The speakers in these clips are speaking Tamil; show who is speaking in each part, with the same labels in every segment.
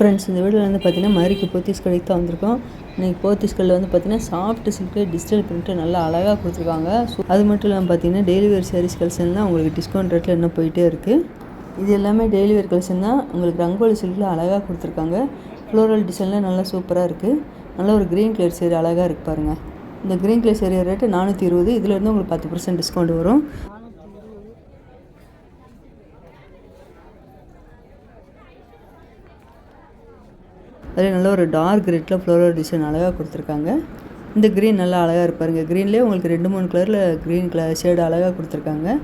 Speaker 1: ஃப்ரெண்ட்ஸ், இந்த வீடியோவில் வந்து பார்த்தீங்கன்னா மதுரைக்கு போத்தீஸ் கடைக்கு தான் வந்திருக்கோம். இன்றைக்கி போத்தீஸ் கடையில் வந்து பார்த்தீங்கன்னா சாஃப்ட் சில்க்கு டிஜிட்டல் பிரிண்ட்டு நல்லா அழகாக கொடுத்துருக்காங்க. அது மட்டும் இல்லாமல் பார்த்தீங்கன்னா டெய்லி வேர் சாரீஸ் கலெக்ஷன்லாம் உங்களுக்கு டிஸ்கவுண்ட் ரேட்டில் இன்னும் போயிட்டே இருக்குது. இது எல்லாமே டெய்லி வேர் கலெக்ஷன் தான். உங்களுக்கு ரங்கோலி சில்கில் அழகாக கொடுத்துருக்காங்க. ஃப்ளோரல் டிசைன்லாம் நல்லா சூப்பராக இருக்குது. நல்ல ஒரு க்ரீன் கலர் சேரீ அழகாக இருக்குது பாருங்கள். இந்த க்ரீன் கலர் சேரீ ரேட்டு 420. இதிலேருந்து உங்களுக்கு 10% டிஸ்கவுண்ட் வரும். அதில் நல்ல ஒரு டார்க் ரெட்டில் ஃப்ளோரல் டிசைன் அழகாக கொடுத்துருக்காங்க. இந்த க்ரீன் நல்லா அழகாக இருப்பாருங்க. க்ரீன்லேயே உங்களுக்கு 2-3 கலரில் க்ரீன் கலர் ஷேடு அழகாக கொடுத்துருக்காங்க.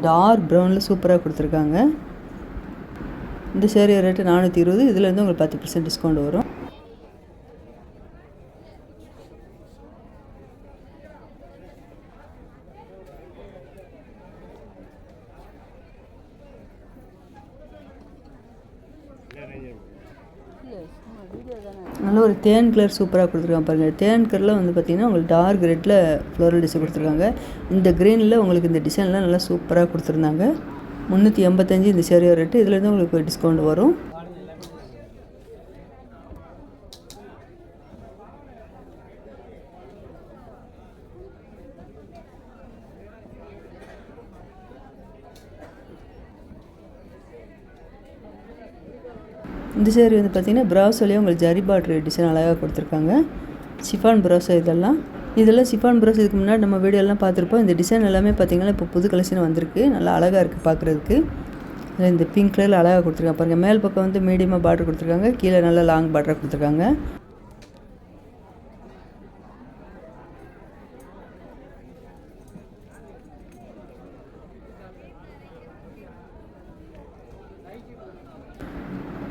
Speaker 1: டார்க் ப்ரௌனில் சூப்பராக கொடுத்துருக்காங்க. இந்த சேரீ ரேட்டு 420. இதுலேருந்து உங்களுக்கு 10% டிஸ்கவுண்ட் வரும். நல்ல ஒரு தேன் கலர் சூப்பராக கொடுத்துருக்காங்க பாருங்கள். தேன் கலரில் வந்து பார்த்திங்கன்னா உங்களுக்கு டார்க் ரெட்டில் ஃப்ளோரல் டிசைன் கொடுத்துருக்காங்க. இந்த க்ரீனில் உங்களுக்கு இந்த டிசைன்லாம் நல்லா சூப்பராக கொடுத்துருந்தாங்க. 385 இந்த சேரீ ரேட்டு. இதுலேருந்து உங்களுக்கு டிஸ்கவுண்ட் வரும். இந்த சேரீ வந்து பார்த்திங்கன்னா ப்ராஸோலேயே உங்களுக்கு ஜரி பார்டர் டிசைன் அழகாக கொடுத்துருக்காங்க. ஷிஃபான் ப்ராஸோ இதெல்லாம் ஷிஃபான் ப்ராஸ். இதுக்கு முன்னாடி நம்ம வீடியோலாம் பார்த்துருப்போம். இந்த டிசைன் எல்லாமே பார்த்திங்கன்னா இப்போ புது கலெக்ஷன் வந்திருக்கு. நல்லா அழகாக இருக்குது பார்க்குறதுக்கு. இந்த பிங்க் கலரில் அழகாக கொடுத்துருக்காங்க பாருங்கள். மேல் பக்கம் வந்து மீடியமாக பார்டர் கொடுத்துருக்காங்க. கீழே நல்லா லாங் பார்டராக கொடுத்துருக்காங்க.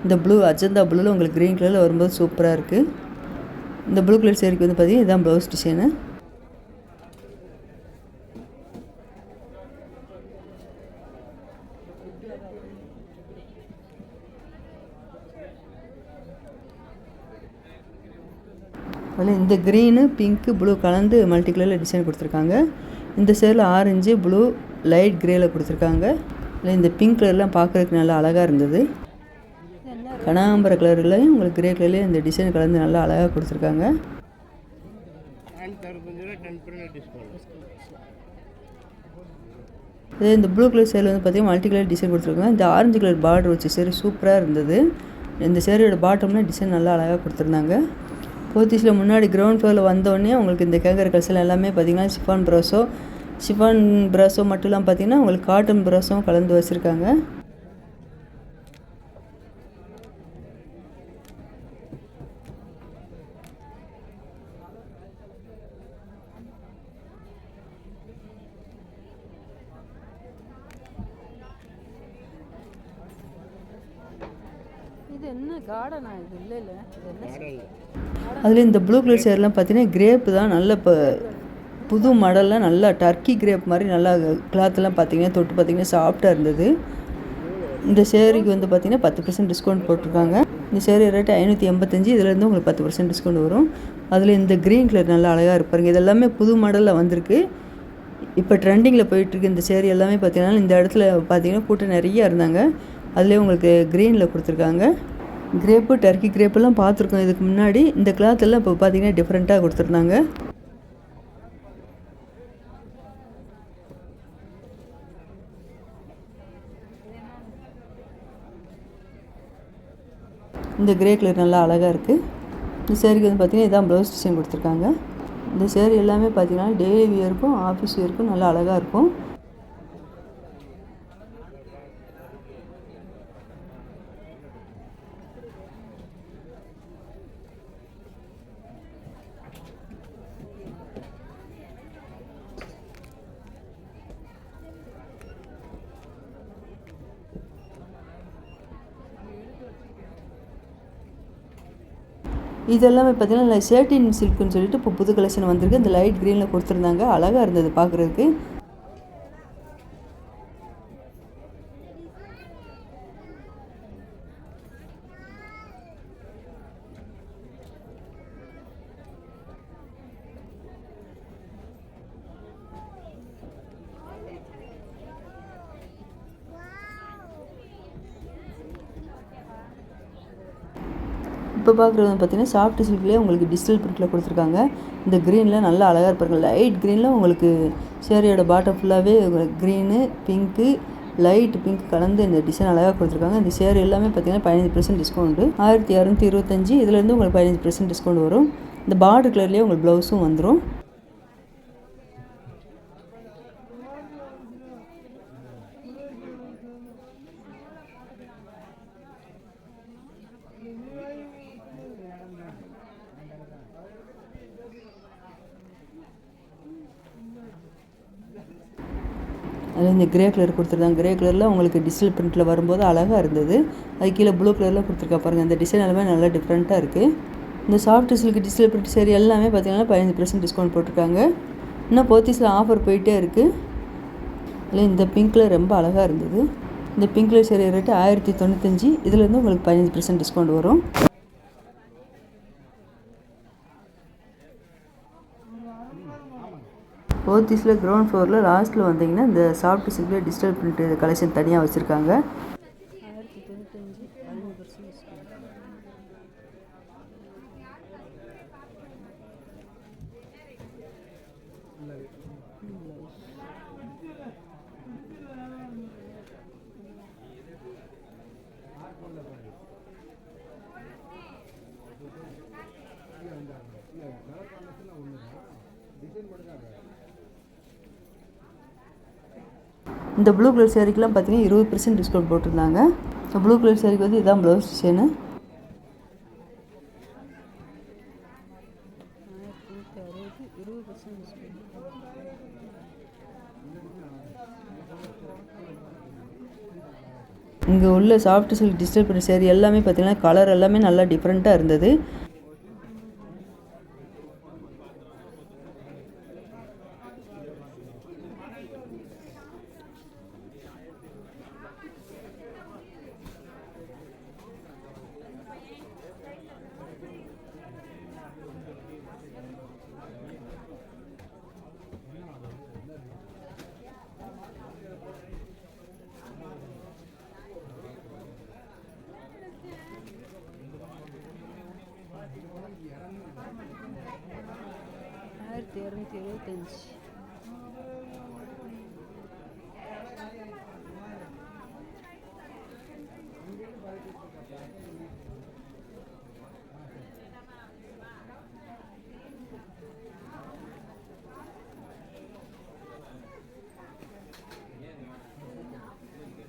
Speaker 1: இந்த ப்ளூ அஜந்தா ப்ளூவில் உங்களுக்கு க்ரீன் கலரில் வரும்போது சூப்பராக இருக்குது. இந்த ப்ளூ கலர் சேரீக்கு வந்து பார்த்திங்கன்னா இதுதான் ப்ளவுஸ் டிசைனு. அதில் இந்த க்ரீனு பிங்க்கு ப்ளூ கலந்து மல்டி கலரில் டிசைன் கொடுத்துருக்காங்க. இந்த சேரில் ஆரஞ்சு ப்ளூ லைட் க்ரேயில் கொடுத்துருக்காங்க. இல்லை இந்த பிங்க் கலர்லாம் பார்க்குறதுக்கு நல்லா அழகாக இருந்தது. கனகாம்பர கலர்லையும் உங்களுக்கு கிரே கலர்லேயும் இந்த டிசைன் கலந்து நல்லா அழகாக கொடுத்துருக்காங்க. இதே இந்த ப்ளூ கலர் சேரில் வந்து பார்த்திங்கன்னா மல்டி கலர் டிசைன் கொடுத்துருக்காங்க. இந்த ஆரஞ்சு கலர் பார்டர் வச்சு சேரீ சூப்பராக இருந்தது. இந்த சேரீயோட பாட்டம்லாம் டிசைன் நல்லா அழகாக கொடுத்துருந்தாங்க. போத்தீஸில் முன்னாடி கிரவுண்ட் ஃப்ளோரில் வந்தோடனே உங்களுக்கு இந்த கேங்கர் கலெக்ஷன் எல்லாமே பார்த்திங்கன்னா ஷிஃபான் ப்ராஸோ மட்டும் இல்லாமல் பார்த்திங்கன்னா உங்களுக்கு காட்டன் ப்ராஸும் கலந்து வச்சுருக்காங்க. அதில் இந்த ப்ளூ கலர் சேரெலாம் பார்த்தீங்கன்னா கிரேப்பு தான். நல்ல இப்போ புது மாடல்லாம் நல்லா டர்க்கி கிரேப் மாதிரி நல்லா கிளாத்லாம் பார்த்தீங்கன்னா தொட்டு பார்த்தீங்கன்னா சாஃப்டாக இருந்தது. இந்த சேரீக்கு வந்து பார்த்திங்கன்னா 10% டிஸ்கவுண்ட் போட்டிருக்காங்க. இந்த சேரீ ரேட்டு 585. இதுலேருந்து உங்களுக்கு 10% டிஸ்கவுண்ட் வரும். அதில் இந்த க்ரீன் கலர் நல்லா அழகாக இருப்பாருங்க. இது எல்லாமே புது மாடலில் வந்திருக்கு. இப்போ ட்ரெண்டிங்கில் போயிட்டுருக்கு இந்த சேரீ எல்லாமே பார்த்திங்கன்னா. இந்த இடத்துல பார்த்திங்கன்னா கூட்டம் நிறையா இருந்தாங்க. அதிலே உங்களுக்கு க்ரீனில் கொடுத்துருக்காங்க. கிரேப்பு டர்க்கி கிரேப்பெல்லாம் பார்த்துருக்கோம் இதுக்கு முன்னாடி. இந்த கிளாத் எல்லாம் இப்போ பார்த்திங்கன்னா டிஃப்ரெண்ட்டாக கொடுத்துருந்தாங்க. இந்த கிரே கலர் நல்லா அழகாக இருக்குது. இந்த சேரீக்கு வந்து பார்த்திங்கன்னா இதான் ப்ளவுஸ் டிசைன் கொடுத்துருக்காங்க. இந்த சேரீ எல்லாமே பார்த்திங்கன்னா டெய்லி வியருக்கும் ஆஃபீஸ் வியருக்கும் நல்லா அழகாக இருக்கும். இதெல்லாமே பார்த்திங்கன்னா சேட்டின் சில்க்குன்னு சொல்லிட்டு இப்போ புது கலெக்ஷன் வந்திருக்கு. இந்த லைட் க்ரீனில் கொடுத்துருந்தாங்க. அழகாக இருந்தது பார்க்குறதுக்கு. இப்போ பார்க்குறது வந்து பார்த்திங்கன்னா சாஃப்ட் சில்க்லேயே உங்களுக்கு டிஜிட்டல் பிரிண்டில் கொடுத்துருக்காங்க. இந்த க்ரீனில் நல்லா அழகாக இருப்பாங்க. லைட் க்ரீனில் உங்களுக்கு சேரீயோட பாட்டம் ஃபுல்லாகவே உங்களுக்கு க்ரீனு, பிங்க்கு, லைட் பிங்க் கலந்து இந்த டிசைன் அழகாக கொடுத்துருக்காங்க. இந்த சேரீ எல்லாமே பார்த்திங்கன்னா 15% டிஸ்கவுண்ட்டு. 1625. இதுலேருந்து உங்களுக்கு 15% டிஸ்கவுண்ட் வரும். இந்த பார்டர் கலர்லேயே உங்களுக்கு ப்ளவுஸும் வந்துடும். அதில் இந்த கிரே கலர் கொடுத்துருக்காங்க. கிரே கலரில் உங்களுக்கு டிஜிட்டல் பிரிண்டில் வரும்போது அழகாக இருந்தது. அது கீழே ப்ளூ கலரில் கொடுத்துருக்கா பாருங்கள். இந்த டிசைன் எல்லாமே நல்லா டிஃப்ரெண்ட்டாக இருக்குது. இந்த soft silk digital print sari எல்லாமே பார்த்திங்கன்னா 15% டிஸ்கவுண்ட் போட்டிருக்காங்க. இன்னும் போத்தீஸில் ஆஃபர் போயிட்டே இருக்குது. அதில் இந்த பிங்க் கலர் ரொம்ப அழகாக இருந்தது. இந்த பிங்க் கலர் சேரீ ரேட்டு 1095. இதுலேருந்து உங்களுக்கு 15% டிஸ்கவுண்ட் வரும். போத்தீஸில் கிரவுண்ட் ஃப்ளோரில் லாஸ்ட்டில் வந்தீங்கன்னா இந்த சாஃப்ட் சில்கில் டிஜிட்டல் பிரிண்ட் கலெக்ஷன் தனியாக வச்சுருக்காங்க. 1095 15% டிஸ்கவுண்ட். இந்த ப்ளூ கலர் சேரீக்கெலாம் பார்த்தீங்கன்னா 20% டிஸ்கவுண்ட் போட்டிருந்தாங்க. இந்த ப்ளூ கலர் சேரீக்கு வந்து இதான் ப்ளவுஸ் டிசைனு. இங்கே உள்ள soft silk digital print sari எல்லாமே பார்த்தீங்கன்னா கலர் எல்லாமே நல்லா டிஃப்ரெண்ட்டாக இருந்தது.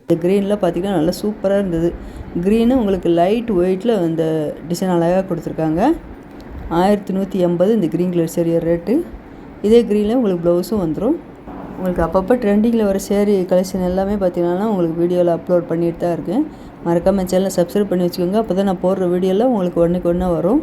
Speaker 1: இந்த க்ரீனில் பார்த்திங்கன்னா நல்லா சூப்பராக இருந்தது. க்ரீனு உங்களுக்கு லைட் ஒயிட்டில் இந்த டிசைன் அழகாக கொடுத்துருக்காங்க. 1180 இந்த க்ரீன் கலர் சேரீ ரேட்டு. இதே க்ரீனில் உங்களுக்கு ப்ளவுஸும் வந்துடும். உங்களுக்கு அப்பப்போ ட்ரெண்டிங்கில் வர சேரீ கலெக்ஷன் எல்லாமே பார்த்திங்கன்னா உங்களுக்கு வீடியோவில் அப்லோட் பண்ணிட்டு தான் இருக்கேன். மறக்காமல் சேனலை சப்ஸ்கிரைப் பண்ணி வச்சுக்கோங்க. அப்போ தான் நான் போடுற வீடியோவில் உங்களுக்கு ஒன்றுக்கு ஒன்றா வரும்.